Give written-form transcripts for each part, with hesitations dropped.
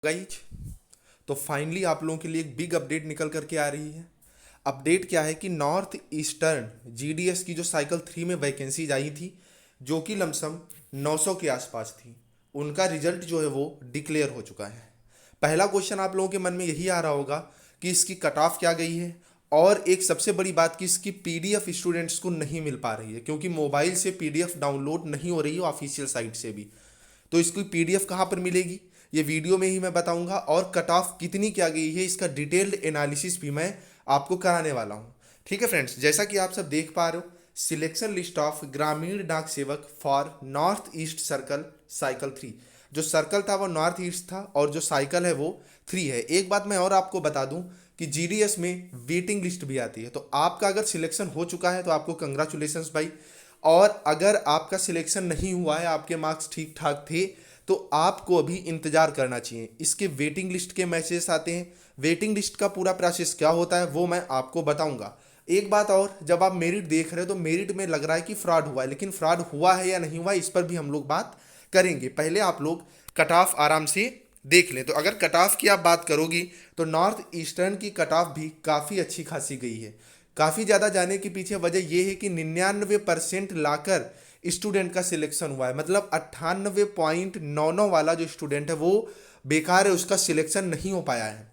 Guys, तो finally आप लोगों के लिए एक बिग अपडेट निकल करके आ रही है। अपडेट क्या है कि नॉर्थ ईस्टर्न जीडीएस की जो साइकिल 3 में वैकेंसीज आई थी, जो कि लमसम 900 के आसपास थी, उनका रिजल्ट जो है वो डिक्लेयर हो चुका है। पहला क्वेश्चन आप लोगों के मन में यही आ रहा होगा कि इसकी कट ऑफ क्या गई है, और एक सबसे बड़ी बात कि इसकी पीडीएफ स्टूडेंट्स को नहीं मिल पा रही है, क्योंकि मोबाइल से पीडीएफ डाउनलोड नहीं हो रही है ऑफिशियल साइट से भी। तो इसकी पीडीएफ कहाँ पर मिलेगी, ये वीडियो में ही मैं बताऊंगा, और कट ऑफ कितनी क्या गई है इसका डिटेल्ड एनालिसिस भी मैं आपको कराने वाला हूँ। ठीक है फ्रेंड्स, जैसा कि आप सब देख पा रहे हो, सिलेक्शन लिस्ट ऑफ ग्रामीण डाक सेवक for north east circle cycle 3। जो सर्कल था वो नॉर्थ ईस्ट था, और जो साइकिल है वो 3 है। एक बात मैं और आपको बता दूं कि जीडीएस में वेटिंग लिस्ट भी आती है, तो आपका अगर सिलेक्शन हो चुका है तो आपको कंग्रेचुलेशंस भाई। और अगर आपका सिलेक्शन नहीं हुआ है, आपके मार्क्स ठीक ठाक थे, तो आपको अभी इंतजार करना चाहिए। इसके वेटिंग लिस्ट के मैसेज आते हैं। वेटिंग लिस्ट का पूरा प्रोसेस क्या होता है वो मैं आपको बताऊंगा। एक बात और, जब आप मेरिट देख रहे हो तो मेरिट में लग रहा है कि फ्रॉड हुआ है, लेकिन फ्रॉड हुआ है या नहीं हुआ इस पर भी हम लोग बात करेंगे। पहले आप लोग कट ऑफ आराम से देख लें। तो अगर कट ऑफ की आप बात करोगी तो नॉर्थ ईस्टर्न की कट ऑफ भी काफ़ी अच्छी खासी गई है। काफ़ी ज़्यादा जाने के पीछे वजह यह है कि 99% लाकर स्टूडेंट का सिलेक्शन हुआ है। मतलब 98.99 वाला जो स्टूडेंट है वो बेकार है, उसका सिलेक्शन नहीं हो पाया है।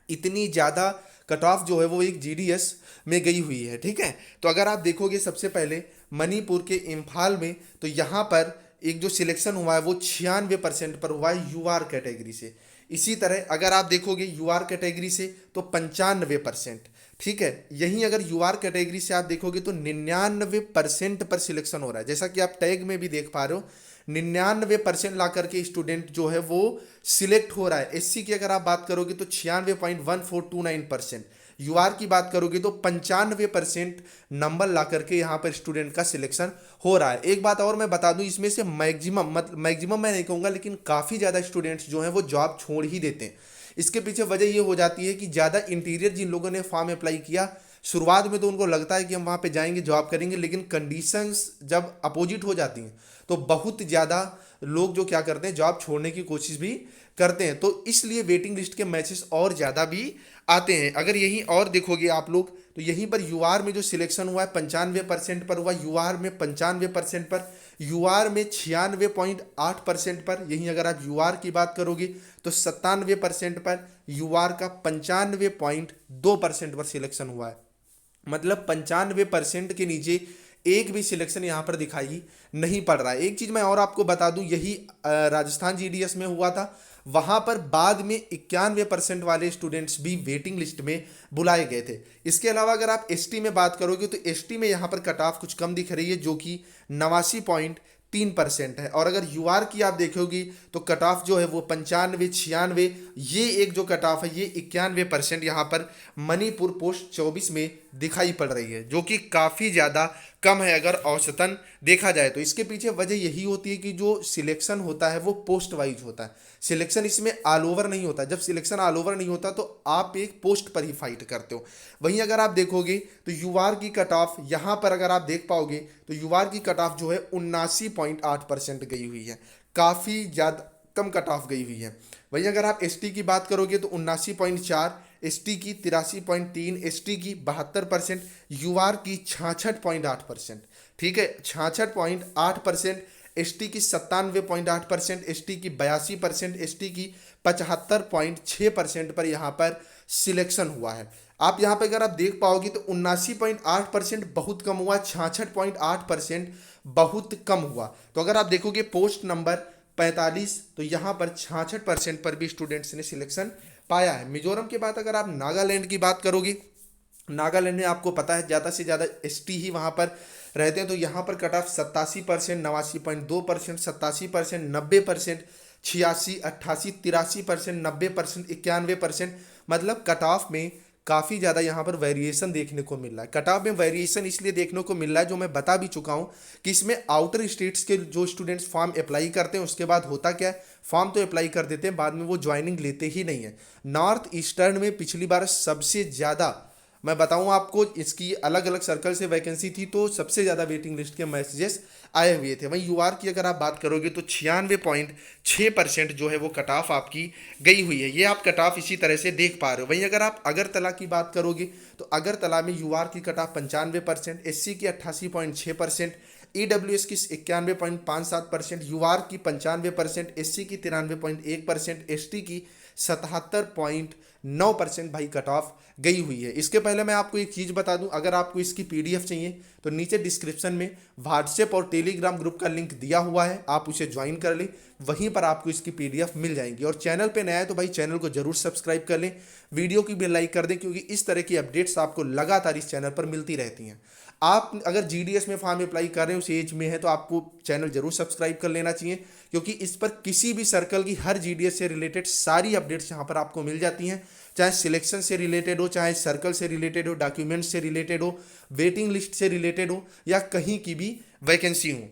इतनी ज़्यादा कट ऑफ जो है वो एक जीडीएस में गई हुई है। ठीक है, तो अगर आप देखोगे सबसे पहले मणिपुर के इम्फाल में, तो यहाँ पर एक जो सिलेक्शन हुआ है वो 96% पर हुआ है यूआर कैटेगरी से। इसी तरह अगर आप देखोगे यूआर कैटेगरी से तो 95%। ठीक है, यहीं अगर यूआर कैटेगरी से आप देखोगे तो 99% पर सिलेक्शन हो रहा है। जैसा कि आप टैग में भी देख पा रहे हो, 99% ला करके स्टूडेंट जो है वो सिलेक्ट हो रहा है। एससी की अगर आप बात करोगे तो 96.1429%। यूआर की बात करोगे तो 95% नंबर ला करके यहाँ पर स्टूडेंट का सिलेक्शन हो रहा है। एक बात और मैं बता दूं, इसमें से मैक्सिमम, मतलब मैक्सिमम मैं नहीं कहूँगा, लेकिन काफ़ी ज़्यादा स्टूडेंट्स जो हैं वो जॉब छोड़ ही देते हैं। इसके पीछे वजह ये हो जाती है कि ज़्यादा इंटीरियर जिन लोगों ने फॉर्म अप्लाई किया, शुरुआत में तो उनको लगता है कि हम वहाँ पे जाएंगे जॉब करेंगे, लेकिन कंडीशंस जब अपोजिट हो जाती हैं तो बहुत ज़्यादा लोग जो क्या करते हैं, जॉब छोड़ने की कोशिश भी करते हैं। तो इसलिए वेटिंग लिस्ट के मैचेस और ज़्यादा भी आते हैं। अगर यहीं और देखोगे आप लोग तो यहीं पर यूआर में जो सिलेक्शन हुआ है 95% पर हुआ, यूआर में 95% पर, यूआर में 96.8% पर। यहीं अगर आप यूआर की बात करोगे तो 97% पर, यूआर का 95.2% पर सिलेक्शन हुआ है। मतलब 95% के नीचे एक भी सिलेक्शन यहाँ पर दिखाई नहीं पड़ रहा है। एक चीज़ मैं और आपको बता दूं, यही राजस्थान जीडीएस में हुआ था। वहाँ पर बाद में 91% वाले स्टूडेंट्स भी वेटिंग लिस्ट में बुलाए गए थे। इसके अलावा अगर आप एसटी में बात करोगे तो एसटी में यहाँ पर कट ऑफ कुछ कम दिख रही है, जो कि 89.3% है। और अगर यूआर की आप देखोगी तो कट ऑफ जो है वो 95, 96, ये एक जो कट ऑफ है ये 91% यहाँ पर मणिपुर पोस्ट 24 में दिखाई पड़ रही है, जो कि काफ़ी ज़्यादा कम है अगर औसतन देखा जाए तो। इसके पीछे वजह यही होती है कि जो सिलेक्शन होता है वो पोस्ट वाइज होता है। सिलेक्शन इसमें ऑल ओवर नहीं होता। जब सिलेक्शन ऑल ओवर नहीं होता तो आप एक पोस्ट पर ही फाइट करते हो। वहीं अगर आप देखोगे तो यूआर की कट ऑफ यहाँ पर अगर आप देख पाओगे तो यूआर की कट ऑफ जो है 79.8% गई हुई है। काफ़ी ज़्यादा कम कट ऑफ गई हुई है। वहीं अगर आप एसटी की बात करोगे तो 79.4, एसटी की 83.3, एसटी की 72%, यूआर की 66.8%। ठीक है, 66.8%, एसटी की 97.8%, एसटी की 82%, एसटी की 75.6% पर यहाँ पर सिलेक्शन हुआ है। आप यहाँ पर अगर आप देख पाओगे तो 79.8% बहुत कम हुआ, 66.8% बहुत कम हुआ। तो अगर आप देखोगे पोस्ट नंबर 45, तो यहाँ पर 66% पर भी स्टूडेंट्स ने सिलेक्शन पाया है। मिजोरम के बाद अगर आप नागालैंड की बात करोगे, नागालैंड में आपको पता है ज़्यादा से ज़्यादा एसटी ही वहाँ पर रहते हैं। तो यहाँ पर कट ऑफ 87%, 89.2%, 87%, 90%, 86, 88, 83%, 90%, 91%। मतलब कट ऑफ में काफ़ी ज़्यादा यहाँ पर वेरिएशन देखने को मिल रहा है। कट ऑफ में वेरिएशन इसलिए देखने को मिल रहा है, जो मैं बता भी चुका हूँ कि इसमें आउटर स्टेट्स के जो स्टूडेंट्स फॉर्म अप्लाई करते हैं, उसके बाद होता क्या है, फॉर्म तो अप्लाई कर देते हैं, बाद में वो ज्वाइनिंग लेते ही नहीं है। नॉर्थ ईस्टर्न में पिछली बार सबसे ज़्यादा मैं बताऊं आपको, इसकी अलग अलग सर्कल से वैकेंसी थी तो सबसे ज़्यादा वेटिंग लिस्ट के मैसेजेस आए हुए थे। वहीं यूआर की अगर आप बात करोगे तो 96.6% जो है वो कट ऑफ आपकी गई हुई है। ये आप कट ऑफ इसी तरह से देख पा रहे हो। वहीं अगर आप अगरतला की बात करोगे तो अगरतला में यूआर की कट ऑफ 95%, एससी की 88.6%, ईडब्ल्यूएस की 91.57%, यूआर की 95%, एससी की 93.1%, एसटी की 77.9% भाई कट ऑफ गई हुई है। इसके पहले मैं आपको एक चीज़ बता दूं, अगर आपको इसकी पीडीएफ चाहिए तो नीचे डिस्क्रिप्शन में व्हाट्सएप और टेलीग्राम ग्रुप का लिंक दिया हुआ है, आप उसे ज्वाइन कर लें, वहीं पर आपको इसकी पीडीएफ मिल जाएंगी। और चैनल पे नया है तो भाई चैनल को जरूर सब्सक्राइब कर लें, वीडियो की भी लाइक कर दें, क्योंकि इस तरह की अपडेट्स आपको लगातार इस चैनल पर मिलती रहती हैं। आप अगर जीडीएस में फॉर्म अप्लाई कर रहे हो, उस एज में है, तो आपको चैनल जरूर सब्सक्राइब कर लेना चाहिए, क्योंकि इस पर किसी भी सर्कल की हर जीडीएस से रिलेटेड सारी अपडेट्स यहाँ पर आपको मिल जाती हैं, चाहे सिलेक्शन से रिलेटेड हो, चाहे सर्कल से रिलेटेड हो, डॉक्यूमेंट्स से रिलेटेड हो, वेटिंग लिस्ट से रिलेटेड हो, या कहीं की भी वैकेंसी हो।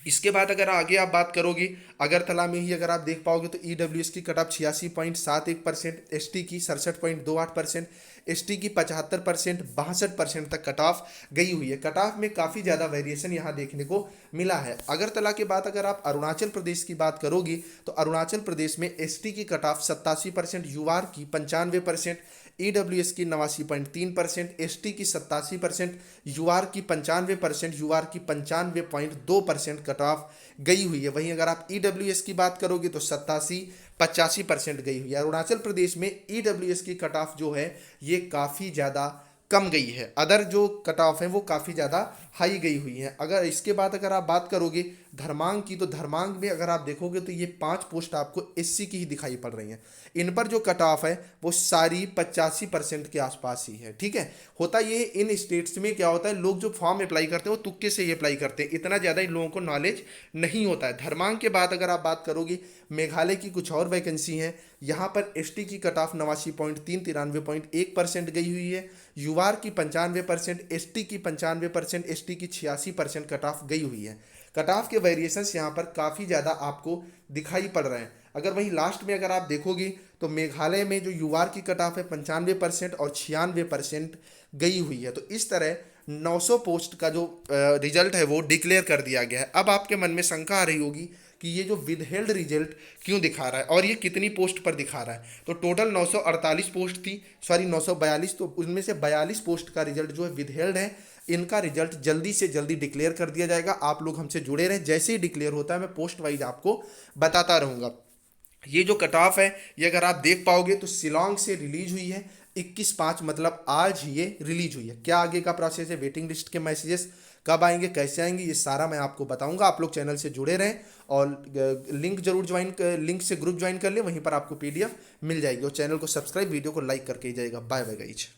इसके बाद अगर आगे आप बात करोगे, अगरतला में ही अगर आप देख पाओगे तो ईडब्ल्यूएस की कट ऑफ 86.71%, एसटी की 67.28%, एसटी की 75%, 62% तक कट ऑफ गई हुई है। कट ऑफ में काफ़ी ज़्यादा वेरिएशन यहाँ देखने को मिला है। अगरतला के बाद अगर आप अरुणाचल प्रदेश की बात करोगे तो अरुणाचल प्रदेश में एसटी की कट ऑफ 87%, यूआर की 95%, ईडब्ल्यूएस की 89.3%, एसटी की 87%, यूआर की 95%, यूआर की 95.2% कट ऑफ गई हुई है। वहीं अगर आप ईडब्ल्यूएस की बात करोगे तो 85% गई हुई है। अरुणाचल प्रदेश में ईडब्ल्यूएस की कट ऑफ जो है ये काफ़ी ज़्यादा कम गई है, अदर जो कट ऑफ है वो काफ़ी ज़्यादा हाई गई हुई है। अगर इसके बाद अगर आप बात करोगे धर्मांग की, तो धर्मांग में अगर आप देखोगे तो ये 5 पोस्ट आपको एससी की ही दिखाई पड़ रही हैं। इन पर जो कट ऑफ है वो सारी 85% के आसपास ही है। ठीक है, होता ये इन स्टेट्स में क्या होता है, लोग जो फॉर्म अप्लाई करते हैं वो तुक्के से ही अप्लाई करते हैं, इतना ज़्यादा इन लोगों को नॉलेज नहीं होता है। धर्मांग के बाद अगर आप बात करोगे, मेघालय की कुछ और वैकेंसी हैं, यहाँ पर एसटी की कट ऑफ 89.3, 93.1% गई हुई है, यूआर की 95%, एसटी की 95%, एसटी की 86% कट ऑफ गई हुई है। कट ऑफ के वेरिएशंस यहाँ पर काफ़ी ज़्यादा आपको दिखाई पड़ रहे हैं। अगर वहीं लास्ट में अगर आप देखोगे तो मेघालय में जो यूआर की कट ऑफ है 95% और 96% गई हुई है। तो इस तरह 900 पोस्ट का जो रिजल्ट है वो डिक्लेयर कर दिया गया है। अब आपके मन में शंका आ रही होगी कि ये जो विदहेल्ड रिजल्ट क्यों दिखा रहा है और ये कितनी पोस्ट पर दिखा रहा है। तो टोटल 948 पोस्ट थी, सॉरी 942, तो उनमें से 42 पोस्ट का रिजल्ट जो है विदहेल्ड है। इनका रिजल्ट जल्दी से जल्दी डिक्लेयर कर दिया जाएगा। आप लोग हमसे जुड़े रहें, जैसे ही डिक्लेयर होता है मैं पोस्ट वाइज आपको बताता रहूँगा। ये जो कट ऑफ है ये अगर आप देख पाओगे तो शिलोंग से रिलीज हुई है 21/5, मतलब आज ये रिलीज हुई है। क्या आगे का प्रोसेस है, वेटिंग लिस्ट के मैसेजेस कब आएंगे, कैसे आएंगे, ये सारा मैं आपको बताऊंगा। आप लोग चैनल से जुड़े रहें और लिंक जरूर लिंक से ग्रुप ज्वाइन कर लें, वहीं पर आपको पीडीएफ मिल जाएगी। और चैनल को सब्सक्राइब, वीडियो को लाइक करके ही जाएगा। Bye bye guys.